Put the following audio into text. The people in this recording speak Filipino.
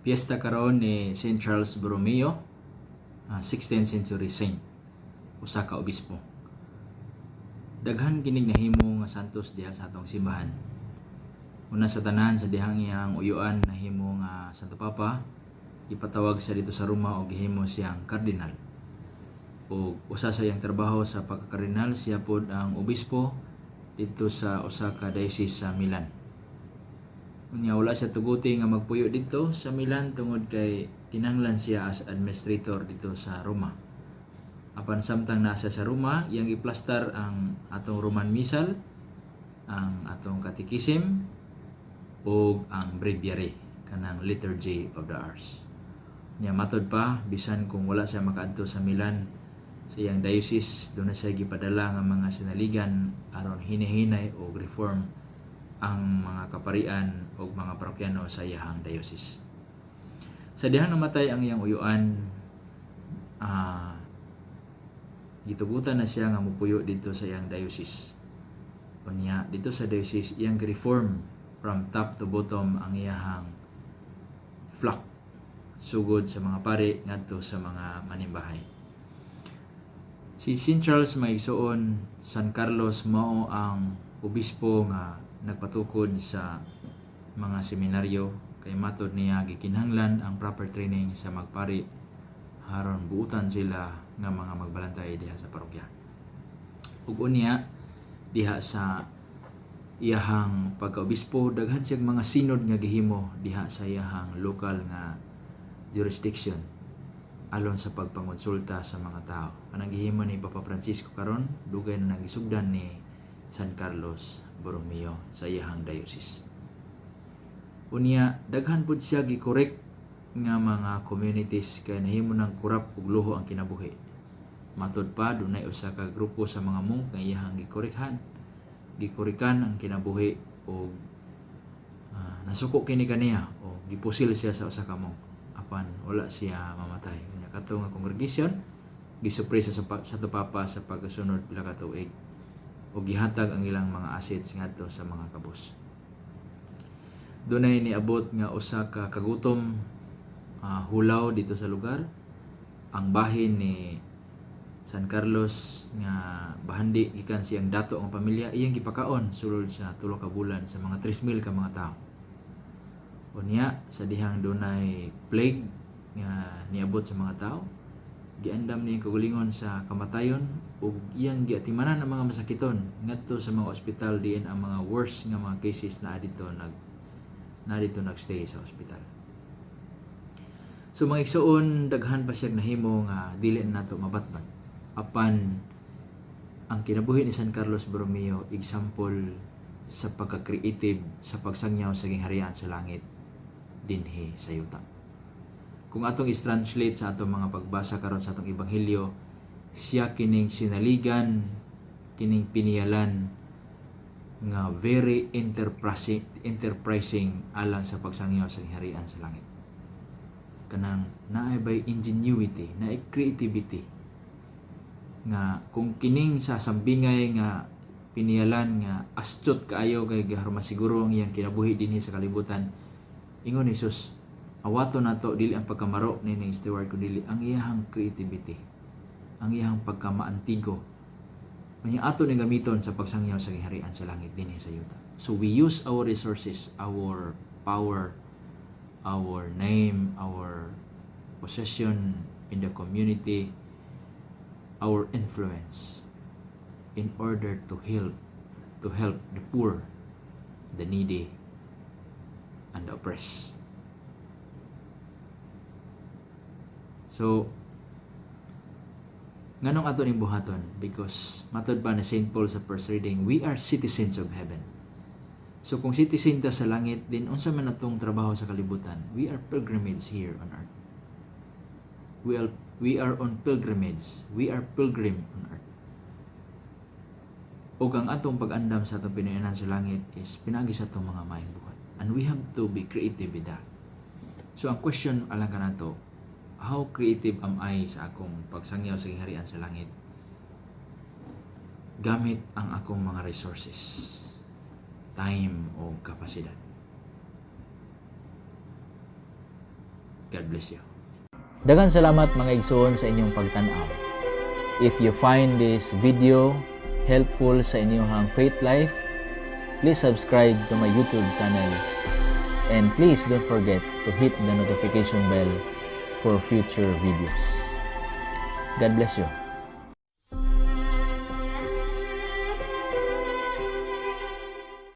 Fiesta karon ni Saint Charles Borromeo, 16th century saint, usa ka obispo. Daghan kining nahimo nga santos diha sa atong simbahan. Una sa tanan sa dihang iyang uyuan nahimo nga Santo Papa, ipatawag sa dito sa Roma og gihimo siyang kardinal. O usa sa iyang trabaho sa pagka-kardinal, siya pod ang obispo dito sa usa ka diocese sa Milan. Unya wala siya tuguti nga magpuyo dito sa Milan tungod kay kinahanglan siya as administrator dito sa Roma. Apan samtang nasa sa Roma, iyang iplastar ang atong Roman Missal, ang atong Catechism, o ang Breviary, kanang Liturgy of the Hours. Nya matod pa, bisan kung wala siya makaadto sa Milan, sa iyang diocese, doon na siya gipadala nga mga sinaligan aron hinahinay o reform ang mga kaparian o mga parokyano sa iyang diocese. Sa dihang namatay ang iyang uyuan, gitugutan na siya nga mupuyo dito sa iyang diocese. Unya dito sa diocese, iyang reform from top to bottom ang iyang flock sugod sa mga pari ngadto sa mga manimbahay. Si Saint Charles maigsuon, San Carlos mao ang obispo nga nagpatukod sa mga seminaryo, kay matod niya gikinahanglan ang proper training sa magpari aron buutan sila nga mga magbalantay diha sa parokya. Ug unya diha sa iyahang pagka-obispo, daghan siyang mga synod nga gihimo diha sa iyahang local nga jurisdiction alon sa pagpangonsulta sa mga tao. Anang gihimo ni Papa Francisco karon, dugay na nagisugdan ni San Carlos Borromeo sa iyahang diocese. Unya daghan pud siya gikorek nga mga communities kay nahimo ng kurap ug luho ang kinabuhi. Matod pa, dunay usa ka grupo sa mga monk nga iyahang gikorikan ang kinabuhi o nasuko kini kaniya o gipusil siya sa usa ka monk apan wala siya mamatay. Unya kato nga congregation gisupre sa Santo Papa sa pagkasunod pila ka tuig o gihatag ang ilang mga assets ngadto sa mga kabus. Dunay niabot nga usa ka kagutom hulaw dito sa lugar. Ang bahin ni San Carlos nga bahandi gikan siyang dato ang pamilya, iyang gipakaon sulod sa 3 ka bulan sa mga 3,000 ka mga tao. Unya sa dihang dunay plague nga niabot sa mga tao, giandam niya kagalingon sa kamatayon ug iyang giatimanan ang mga masakiton ngadto sa mga ospital diin ang mga worst nga mga cases na dito nagstay sa ospital. So mga igsoon, daghan pa siya nahimo nga dili nato mabatbat. Apan ang kinabuhi ni San Carlos Borromeo example sa pagka-creative sa pagsangyaw sa gingharian sa langit dinhi sa yuta. Kung atong is-translate sa atong mga pagbasa karon sa atong ebanghelyo, siya kining sinaligan, kining piniyalan nga very enterprising alang sa pagsangyaw sa gingharian sa langit. Kanang naay by ingenuity, naay creativity nga kung kining sa sambingay nga piniyalan nga astut kaayo kay giharma siguro ang iyang kinabuhi dinhi sa kalibutan, ingon ni Jesus, awaton nato dili ang pagkamaro ni Stewart kundi ang iyang creativity, ang iyang pagkamaantigo nga ato ni gamiton sa pagsangyaw sa gingharian sa langit dinhi sa yuta. So we use our resources, our power, our name, our possession in the community, our influence in order to help the poor, the needy, and the oppressed. So nganong ato ning buhaton? Because matod pa ni St. Paul sa first reading, we are citizens of heaven. So kung citizen ta sa langit, din unsa man atong trabaho sa kalibutan, we are pilgrimage here on earth. We are on pilgrimage. We are pilgrim on earth. O ang atong pag-andam sa atong pinainan sa langit is pinagi sa atong mga maayong buhat. And we have to be creative with that. So ang question alang kanato, how creative am I sa akong pagsangyaw sa gingharian sa langit? Gamit ang akong mga resources, time o kapasidad. God bless you. Daghang salamat mga igsoon sa inyong pagtan-aw. If you find this video helpful sa inyong faith life, please subscribe to my YouTube channel. And please don't forget to hit the notification bell for future videos. God bless you.